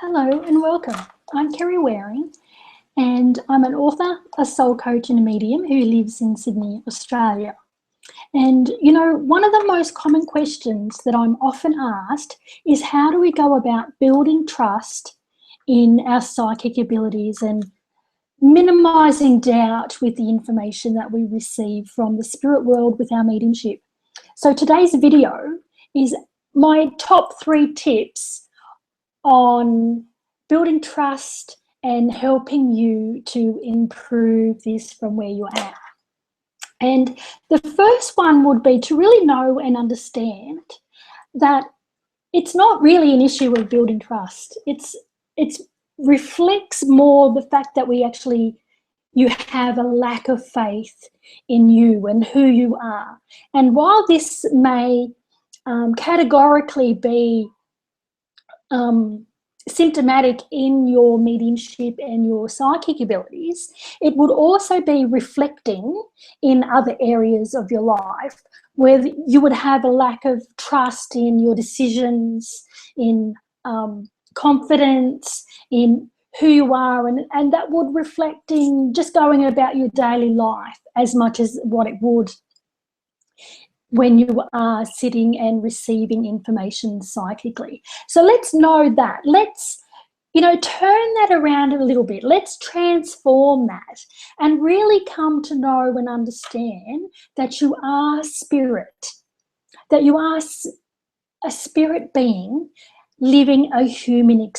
Hello and welcome. I'm Kerry Waring and I'm an author, a soul coach and a medium who lives in Sydney, Australia. And you know, one of the most common questions that I'm often asked is how do we go about building trust in our psychic abilities and minimizing doubt with the information that we receive from the spirit world with our mediumship. So today's video is my top 3 tips on building trust and helping you to improve this from where you are. And the first one would be to really know and understand that it's not really an issue of building trust. It reflects more the fact that you have a lack of faith in you and who you are. And while this may categorically be symptomatic in your mediumship and your psychic abilities, it would also be reflecting in other areas of your life where you would have a lack of trust in your decisions, in confidence, in who you are, and that would reflect in just going about your daily life as much as what it would when you are sitting and receiving information psychically. So let's know that. Let's, turn that around a little bit. Let's transform that and really come to know and understand that you are spirit, that you are a spirit being living a human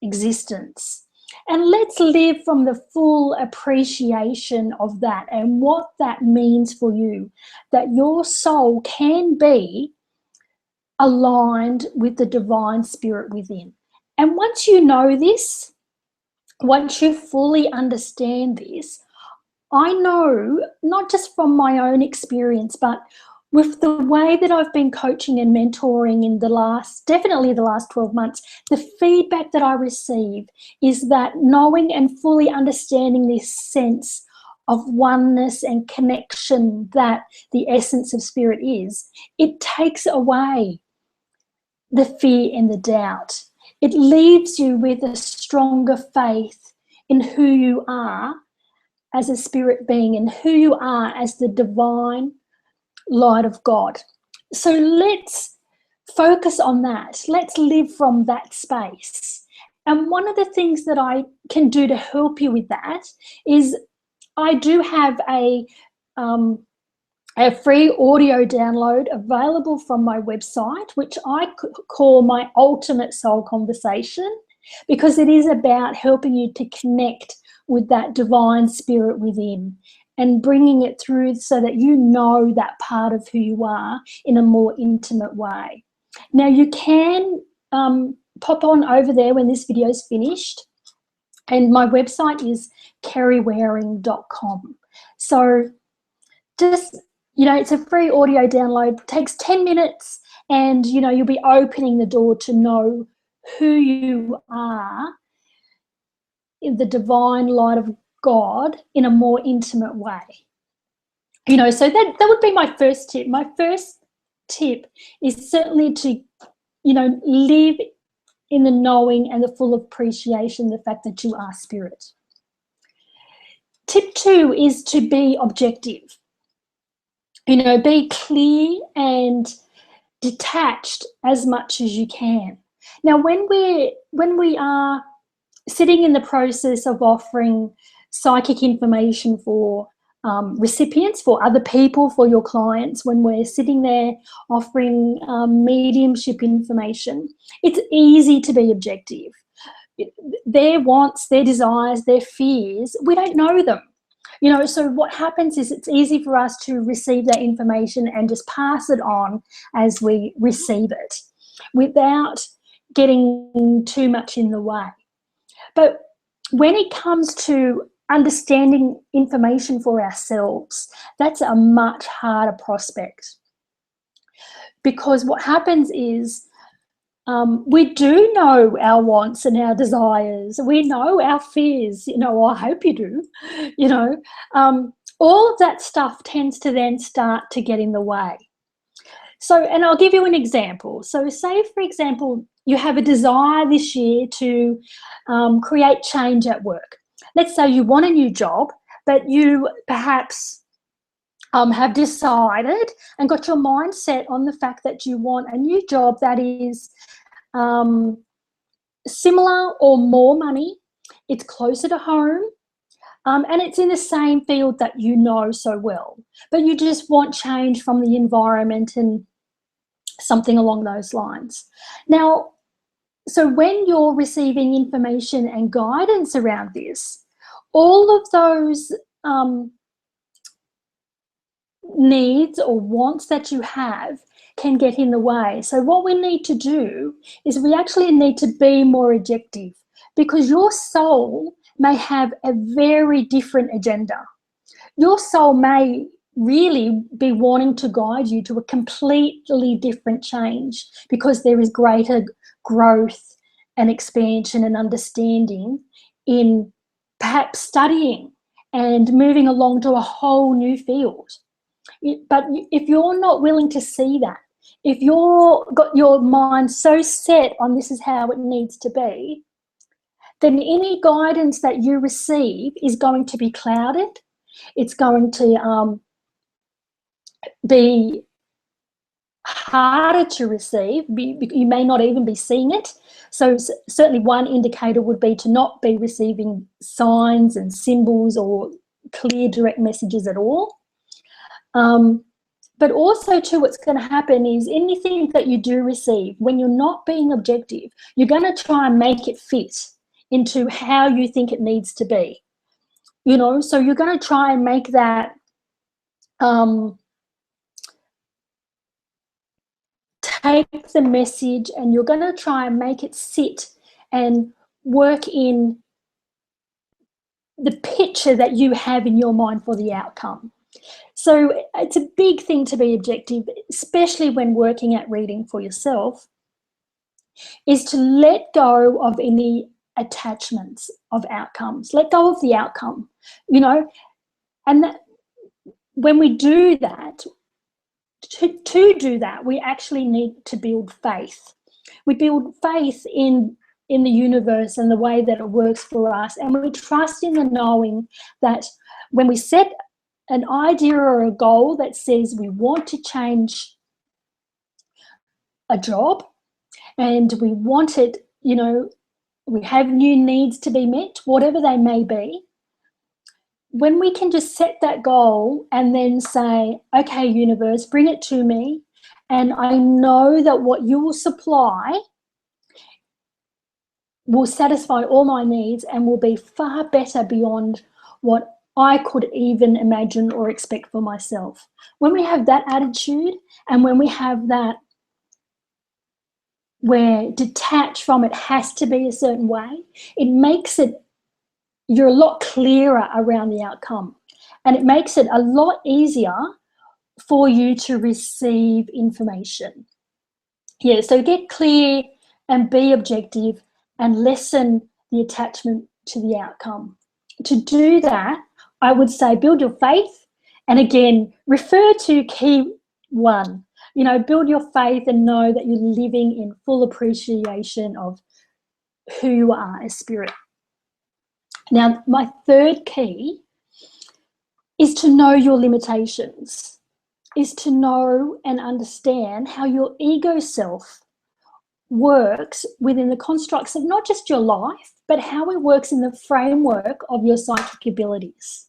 existence. And let's live from the full appreciation of that and what that means for you, that your soul can be aligned with the divine spirit within. And once you know this, once you fully understand this, I know, not just from my own experience, but with the way that I've been coaching and mentoring in definitely the last 12 months, the feedback that I receive is that knowing and fully understanding this sense of oneness and connection that the essence of spirit is, it takes away the fear and the doubt. It leaves you with a stronger faith in who you are as a spirit being and who you are as the divine light of God. So let's focus on that. Let's live from that space. And one of the things that I can do to help you with that is I do have a free audio download available from my website, which I call my ultimate soul conversation, because it is about helping you to connect with that divine spirit within and bringing it through so that you know that part of who you are in a more intimate way. Now, you can pop on over there when this video is finished, and my website is kerrywaring.com. So just, it's a free audio download. It takes 10 minutes and, you'll be opening the door to know who you are in the divine light of God in a more intimate way. So that would be my first tip. My first tip is certainly to, live in the knowing and the full appreciation, the fact that you are spirit. Tip 2 is to be objective. Be clear and detached as much as you can. Now, when we are sitting in the process of offering psychic information for recipients, for other people, for your clients, when we're sitting there offering mediumship information, it's easy to be objective. Their wants, their desires, their fears, we don't know them. So what happens is it's easy for us to receive that information and just pass it on as we receive it without getting too much in the way. But when it comes to understanding information for ourselves, that's a much harder prospect, because what happens is we do know our wants and our desires. We know our fears, I hope you do, all of that stuff tends to then start to get in the way. So, and I'll give you an example. So say, for example, you have a desire this year to create change at work. Let's say you want a new job, but you perhaps have decided and got your mind set on the fact that you want a new job that is similar or more money, it's closer to home, and it's in the same field that you know so well, but you just want change from the environment and something along those lines. Now, so when you're receiving information and guidance around this, all of those needs or wants that you have can get in the way. So what we need to do is we actually need to be more objective, because your soul may have a very different agenda. Your soul may really be wanting to guide you to a completely different change, because there is greater growth and expansion and understanding in perhaps studying and moving along to a whole new field. But if you're not willing to see that, if you're got your mind so set on this is how it needs to be, then any guidance that you receive is going to be clouded. It's going to be harder to receive. You may not even be seeing it. So certainly one indicator would be to not be receiving signs and symbols or clear direct messages at all. But also too, what's going to happen is anything that you do receive, when you're not being objective, you're going to try and make it fit into how you think it needs to be. You know, so you're going to try and make that take the message, and you're going to try and make it sit and work in the picture that you have in your mind for the outcome. So it's a big thing to be objective, especially when working at reading for yourself, is to let go of any attachments of outcomes. Let go of the outcome, you know, and that when we do that, to do that, we actually need to build faith. We build faith in the universe and the way that it works for us, and we trust in the knowing that when we set an idea or a goal that says we want to change a job and we want it, you know, we have new needs to be met, whatever they may be, when we can just set that goal and then say, okay, universe, bring it to me, and I know that what you will supply will satisfy all my needs and will be far better beyond what I could even imagine or expect for myself. When we have that attitude, and when we have that where detached from it has to be a certain way, it makes it, you're a lot clearer around the outcome, and it makes it a lot easier for you to receive information. Yeah, so get clear and be objective and lessen the attachment to the outcome. To do that, I would say build your faith, and again, refer to key one. You know, build your faith and know that you're living in full appreciation of who you are as spirit. Now, my third key is to know your limitations, is to know and understand how your ego self works within the constructs of not just your life, but how it works in the framework of your psychic abilities.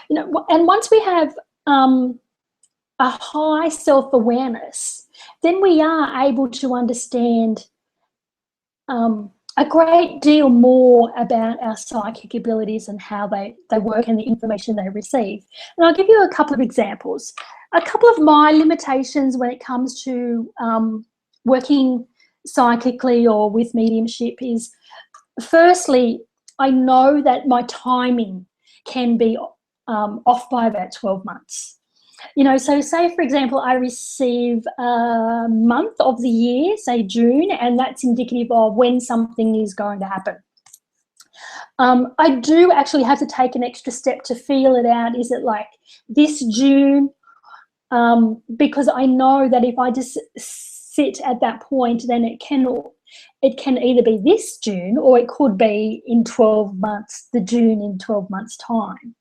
You know, and once we have a high self-awareness, then we are able to understand a great deal more about our psychic abilities and how they work and the information they receive. And I'll give you a couple of examples. A couple of my limitations when it comes to working psychically or with mediumship is, firstly, I know that my timing can be off by about 12 months. You know, so say, for example, I receive a month of the year, say June, and that's indicative of when something is going to happen. I do actually have to take an extra step to feel it out. Is it like this June, because I know that if I just sit at that point, then it can either be this June or it could be in 12 months, the June in 12 months' time.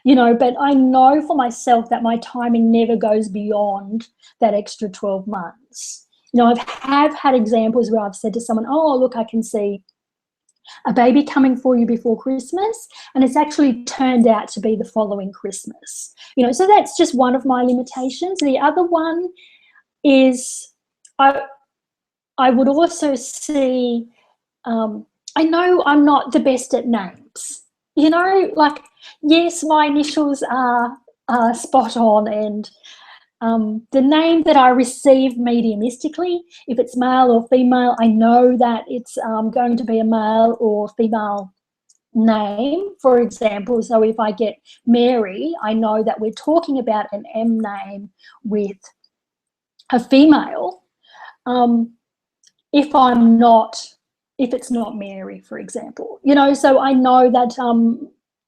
You know, but I know for myself that my timing never goes beyond that extra 12 months. You know, have had examples where I've said to someone, oh, look, I can see a baby coming for you before Christmas, and it's actually turned out to be the following Christmas. You know, so that's just one of my limitations. The other one is I would also see, I know I'm not the best at names. You know, like, yes, my initials are spot on, and the name that I receive mediumistically, if it's male or female, I know that it's going to be a male or female name, for example. So if I get Mary, I know that we're talking about an M name with a female. If it's not Mary, for example, you know, so I know that,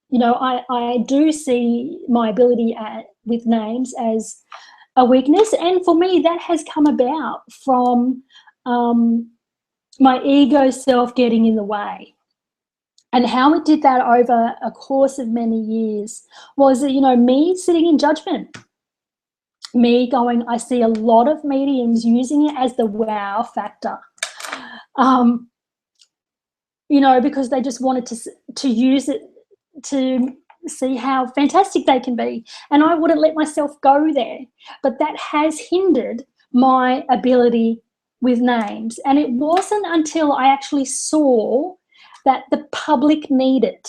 you know, I do see my ability with names as a weakness. And for me, that has come about from my ego self getting in the way. And how it did that over a course of many years was, you know, me sitting in judgment, me going, I see a lot of mediums using it as the wow factor. You know, because they just wanted to use it to see how fantastic they can be. And I wouldn't let myself go there. But that has hindered my ability with names. And it wasn't until I actually saw that the public need it,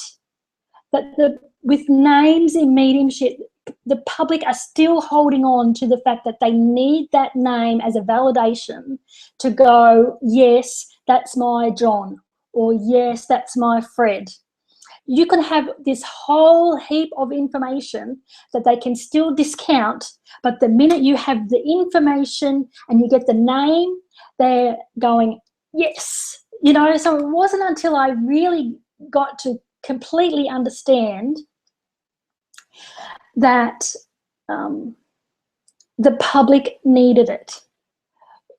that with names in mediumship, the public are still holding on to the fact that they need that name as a validation to go, yes, that's my John, or yes, that's my Fred. You can have this whole heap of information that they can still discount, but the minute you have the information and you get the name, they're going, yes. You know, so it wasn't until I really got to completely understand that the public needed it,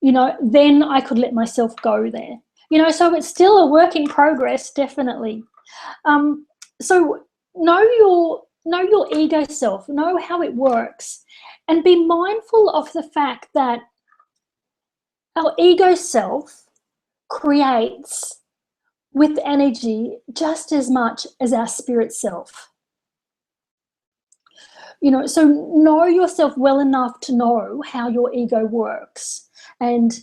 you know, then I could let myself go there. You know, so it's still a work in progress, definitely. So know your ego self, know how it works, and be mindful of the fact that our ego self creates with energy just as much as our spirit self. You know, so know yourself well enough to know how your ego works and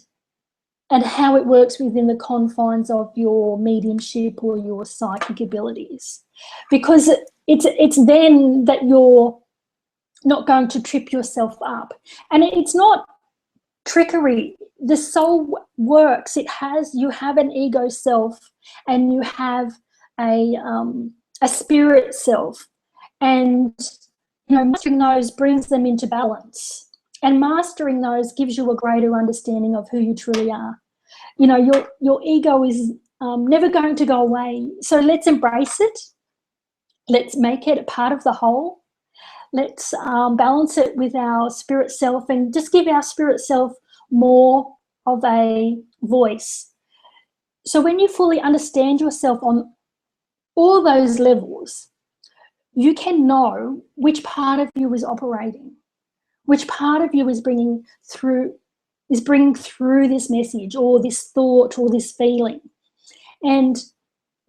how it works within the confines of your mediumship or your psychic abilities, because it's then that you're not going to trip yourself up. And it's not trickery. The soul works. You have an ego self and you have a spirit self, and you know, mastering those brings them into balance. And mastering those gives you a greater understanding of who you truly are. You know, your ego is never going to go away. So let's embrace it. Let's make it a part of the whole. Let's balance it with our spirit self and just give our spirit self more of a voice. So when you fully understand yourself on all those levels, you can know which part of you is operating, which part of you is bringing through this message or this thought or this feeling. And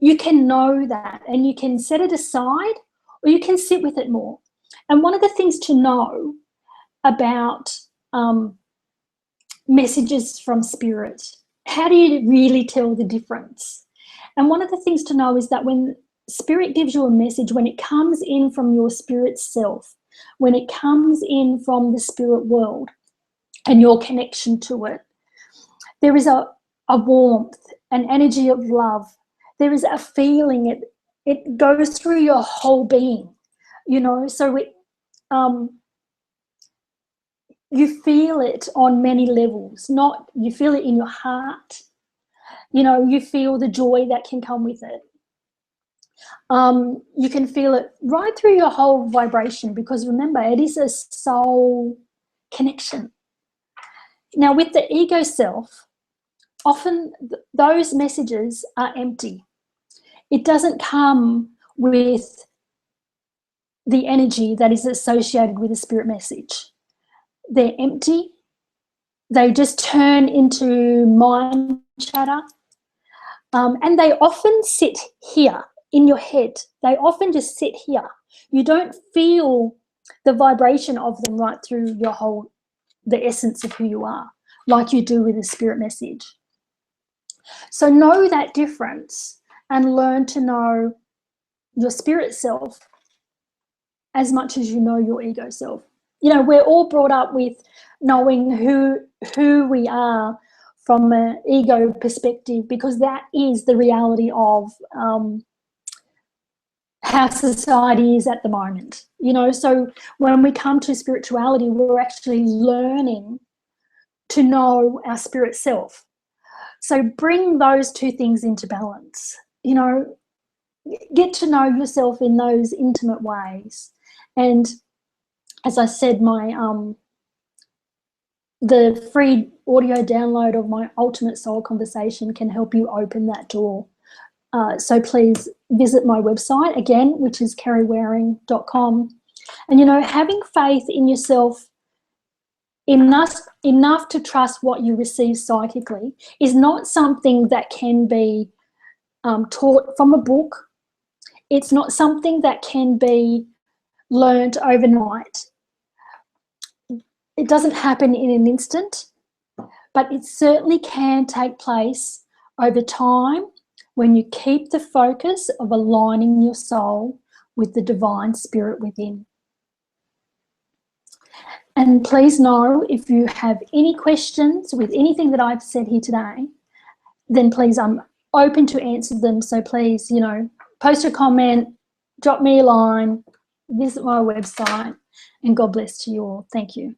you can know that, and you can set it aside or you can sit with it more. And one of the things to know about messages from spirit, how do you really tell the difference? And one of the things to know is that when spirit gives you a message, when it comes in from your spirit self, when it comes in from the spirit world and your connection to it, there is a warmth, an energy of love. There is a feeling. It goes through your whole being, you know. So you feel it on many levels. You feel it in your heart. You know, you feel the joy that can come with it. You can feel it right through your whole vibration, because remember, it is a soul connection. Now, with the ego self, often those messages are empty. It doesn't come with the energy that is associated with a spirit message. They're empty. They just turn into mind chatter. And they often sit here in your head. They often just sit here. You don't feel the vibration of them right through the essence of who you are, like you do with a spirit message. So know that difference and learn to know your spirit self as much as you know your ego self. You know, we're all brought up with knowing who we are from an ego perspective, because that is the reality of how society is at the moment. You know, so when we come to spirituality, we're actually learning to know our spirit self. So bring those two things into balance. You know, get to know yourself in those intimate ways. And as I said, the free audio download of my Ultimate Soul Conversation can help you open that door. So please visit my website again, which is kerrywaring.com. And, you know, having faith in yourself enough to trust what you receive psychically is not something that can be taught from a book. It's not something that can be learned overnight. It doesn't happen in an instant, but it certainly can take place over time when you keep the focus of aligning your soul with the divine spirit within. And please know, if you have any questions with anything that I've said here today, then please, I'm open to answer them. So please, you know, post a comment, drop me a line, visit my website, and God bless to you all. Thank you.